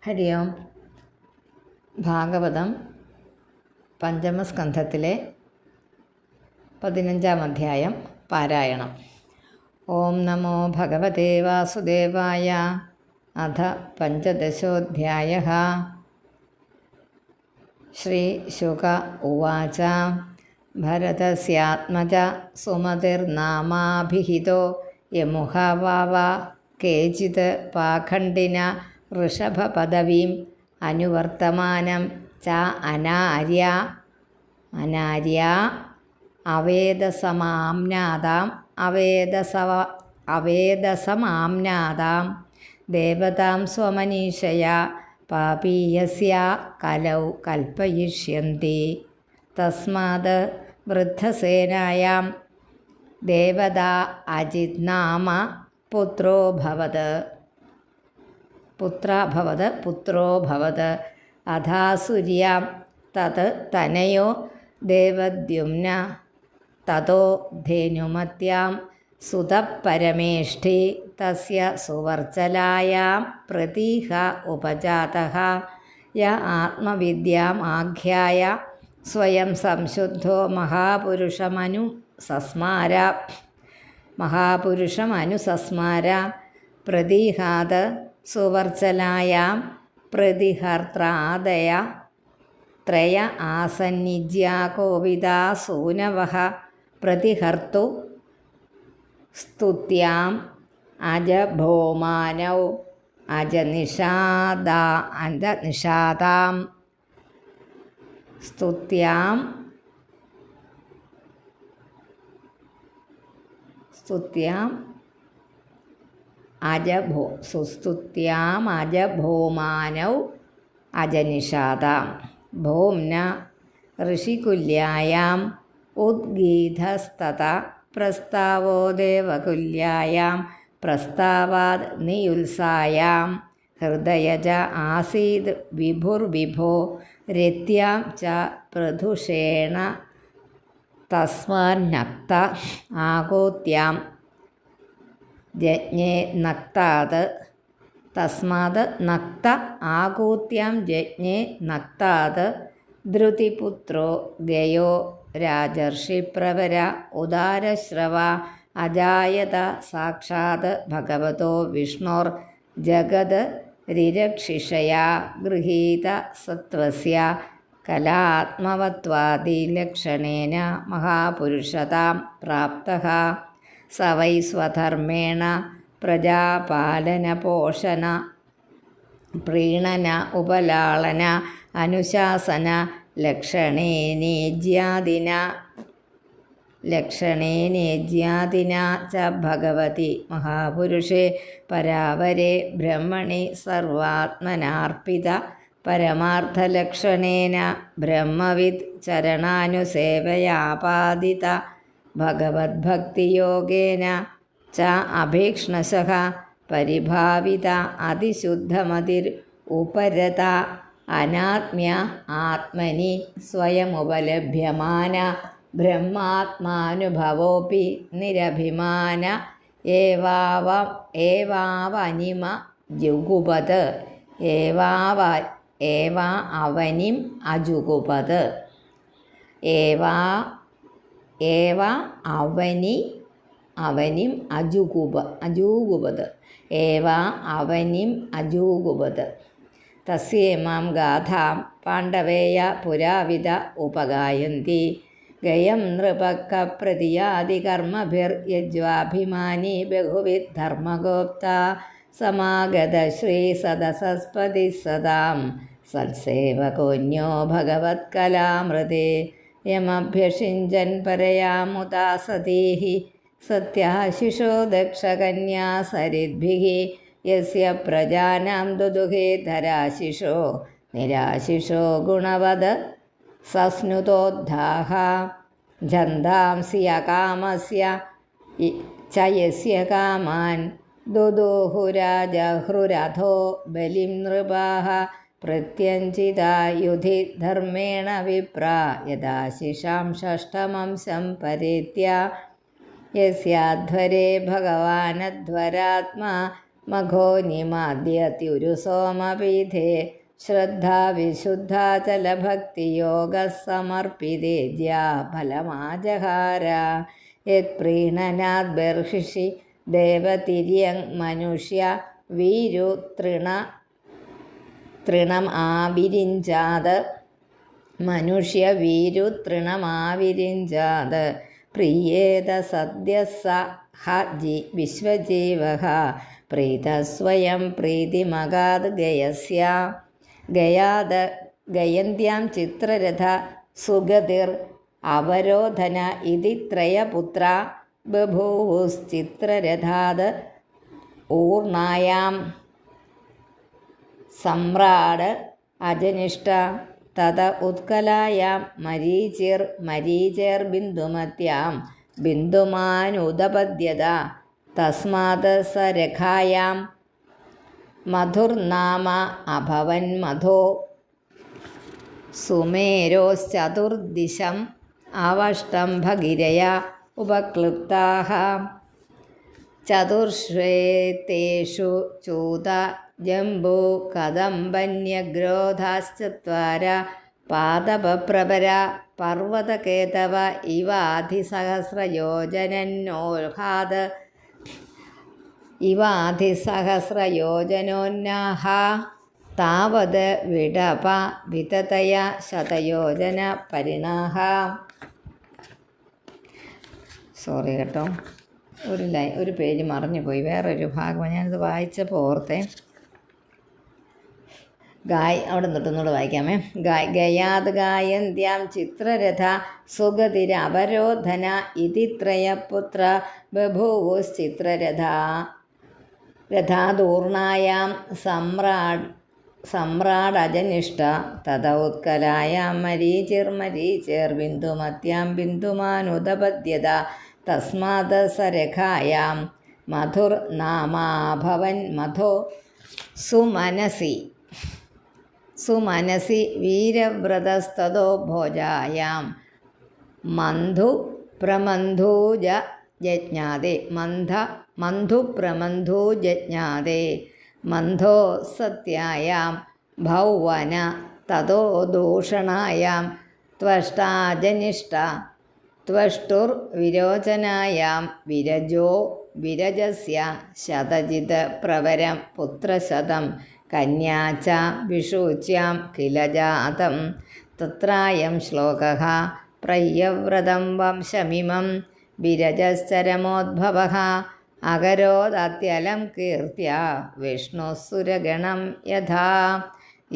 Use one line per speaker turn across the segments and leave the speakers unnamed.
ഹരി ഓം. ഭാഗവതം പഞ്ചമസ്കന്ധത്തിലെ 15-ാം അധ്യായം പാരായണം. ഓം നമോ ഭഗവതേ വാസുദേവായ. അഥ പഞ്ചദശോऽധ്യായഃ. ശ്രീശുക ഉവാച. ഭരതസ്യാത്മജ സുമതിർനാമാഭിഹിതോ യമുഹ വാവ കേചിത് പാഖണ്ഡിന ഋഷഭപദവീം അനുവർത്തമാനം ച അനാര്യ അവേദസമാംനാദാം ദേവതാം സ്വമനീഷയാ പാപീയസ്യ കലൗ കൽപ്പയിഷ്യന്തി. തസ്മാത് വൃദ്ധസേനായാം ദേവതാ അജിത്നാമ പുത്രോഭവത് അഥാസുര്യാം തത് തനയോ ദേവദ്യുമ്ന തതോ ധേനുമത്യാം സുതപരമേഷ്ഠി തസ്യ സുവർച്ചലായാം പ്രതീഹ ഉപജാതഃ. യ ആത്മവിദ്യാം ആഖ്യായ സ്വയം സംശുദ്ധോ മഹാപുരുഷമനുസസ്മാര പ്രതിഹാത് സുവർച്ചലായാം പ്രതിഹർത്രാദയ ത്രയ ആസന്നിജ്യാ കോവിദാ സൂനവഃ പ്രതിഹർത്തു സ്തുത്യാം അജഭോമാനൗ അജനിഷാദാം സ്തുത്യാം അജഭോമാനൗ അജനിഷാദാം ഭോംന ഋഷികുല്യായാം ഉദ്ഗീധസ്തത പ്രസ്താവോ ദേവകുല്യായാം പ്രസ്താവാദ് നിയുത്സായാം ഹൃദയജ ആസീദ് വിഭുർവിഭോ രത്യാം ച പ്രധുഷേണ തസ്മാന്നക്ത ആകോത്യാം ജജ്ഞേ തസ്മാത് നക്ത ആകൂത്യാം ജജ്ഞേ നക്താത് ധൃതിപുത്രോ ഗയോ രാജർഷിപ്രവര ഉദാരശ്രവ അജായത സാക്ഷാത് ഭഗവതോ വിഷ്ണോർ ജഗത് രിരക്ഷിഷയാ ഗൃഹീത സത്വസ്യ കലാത്മവത്വാദിലക്ഷണേന മഹാപുരുഷതാം പ്രാപ്തഃ. സ വൈ സ്വധർമ്മേണ പ്രജാപാലനപോഷണ പ്രീണന ഉപലാളന അനുശാസന ലക്ഷണേനേജ്യാദിന ച ഭഗവതി മഹാപുരുഷേ പരാവരേ ബ്രഹ്മണി സർവാത്മനാർപ്പിത പരമാർത്ഥലക്ഷണേന ബ്രഹ്മവിദ് ചരണാനുസേവയാപാദിത ഭഗവദ്ഭക്തിയോഗേന ച അഭീക്ഷ്ണശഃ പരിഭാവിത അതിശുദ്ധമതിർ ഉപരത അനാത്മ്യ ആത്മനി സ്വയമുപലഭ്യമാന ബ്രഹ്മാത്മാനുഭവോപി നിരഭിമാന ഏവാവനിമ ജുഗുപത് അവനിം അജുഗുപത് അവനിം അജൂഗുപത്. തസ്യേമാം ഗാഥാം പാണ്ഡവേയ പുരാവിദ ഉപഗായന്തി. ഗയം നൃപക പ്രതിയാദി കർമ്മഭിർയജ്വാഭിമാനി ബഹുവിധ ധർമ്മഗോപ്ത സമാഗത ശ്രീ സദസസ്പതി സദാം സത്സേവകോന്യോ ഭഗവത്കലാമൃതേ യമഭ്യഷിഞ്ചൻ പരയാമുദാ സതീഹി സത്യാശിഷോ ദക്ഷകന്യാ സരിദ്ഭിഃ യസ്യ പ്രജാനാം ദുദുഹേ ധരാശിഷോ നിരാശിഷോ ഗുണവദ സസ്നുതോദ്ധാഃ ഛന്ദാംസി അകാമസ്യ ച യസ്യ കാമാൻ ദുദുഹുരാജഹൃരഥോ ബലിം നൃപാഃ പ്രത്യഞ്ജിതാ യുധി ധർമ്മേണ വിപ്രാ യദാശിഷാം ഷഷ്ഠമംശം പരേത്യ യസ്യാധ്വരേ ഭഗവാനധ്വരാത്മാ മഘോനിമാദ്യത്യുരുസോമപീഠേ ശ്രദ്ധാ വിശുദ്ധാചലഭക്തിയോഗः സമർപ്പിതേജ്യാ ഫലമാജഹാര യത്പ്രീണനാദ് ബർഹിഷി ദേവതിര്യങ് മനുഷ്യ വീരു തൃണം ആവിരിഞ്ചാത് മനുഷ്യവീരുതൃണമാവിരിഞ്ചാത് പ്രിയേത സദ്യഃ സ വിശ്വജീവഃ പ്രീതസ്വയം പ്രീതിമഗാത് ഗയസ്യ ഗയന്ത്യാം ചിത്രരഥ സുഗതിർ അവരോധന ഇതി ത്രയപുത്ര ബഭൂവുശ്ചിത്രരഥാത് ഊർണായാം സമ്രാട് അജനിഷ്ഠ തത ഉത്കലായാം മരീചിർബിന്ദുമത്യാം ബിന്ദുമാനുദപദ്യത തസ്മാത് സ രഖായാം മധുർനാമ അഭവൻ മധോ സുമേരോശ്ചതുർദിശം അവഷ്ടം ഭഗിരയ ഉപക്ലുപ്താഃ ചതുർശ്വേതേഷു ചൂത ജംബൂ കദംബന്യഗ്രോധാശ്ചത്വാര പാദപപ്രഭര പർവ്വതകേതവ ഇവാധിസഹസ്രയോജനോൽഹാത് ഇവാധിസഹസ്രയോജനോന്നാഹ താവത് വിടപ വിതതയ ശതയോജന പരിണാഹ. സോറി കേട്ടോ, ഒരു പേജ് മറഞ്ഞു പോയി, വേറൊരു ഭാഗം ഞാനിത് വായിച്ചപ്പോൾ ഓർത്തേ. അവിടെ നിന്നിട്ടൊന്നുകൂടെ വായിക്കാമേ. ഗയാത് ഗായന്ത്യാം ചിത്രരഥ സുഗതിര അവരോധന ഇതി ത്രയപുത്ര ബഭൂവുശ്ചിത്രരഥാദൂർണായാം സമ്രാടജനിഷ്ഠ തത ഉത്കലായാം മരീചിർബിന്ദുമത്യാം ബിന്ദുമാനുദപദ്യത തസ്മാത് സ രഖായാം മധുർനാമാഭവൻ മധോ സുമനസി വീരവ്രതസ്തതോ ഭോജായാം മന്ധുപ്രമന്ധൂജജ്ഞാതേ മന്ധോ സത്യായാം ഭൗവന തതോ ദൂഷണായാം ത്വഷ്ടാജനിഷ്ഠ ത്വഷ്ടുർവിരോചനായാം വിരജസ്യ ശതജിത് പ്രവരം പുത്രശതം കന്യാ ച വിഷൂച്യാം കില ജാതം തത്രായം ശ്ലോകഃ പ്രയ്യവ്രതം വംശമിമം വിരജശ്ചരമോദ്ഭവഃ അകരോദത്യലം കീർത്തിയ വിഷ്ണുസുരഗണം യഥാ.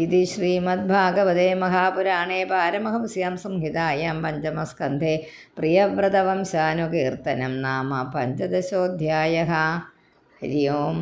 ഇതി ശ്രീമദ്ഭാഗവതേ മഹാപുരാണേ പാരമഹംസ്യാം സംഹിതായാം പഞ്ചമസ്കന്ധേ പ്രിയവ്രതവംശാനുകീർത്തനം നാമ പഞ്ചദശോऽധ്യായः. ഹരി ഓം.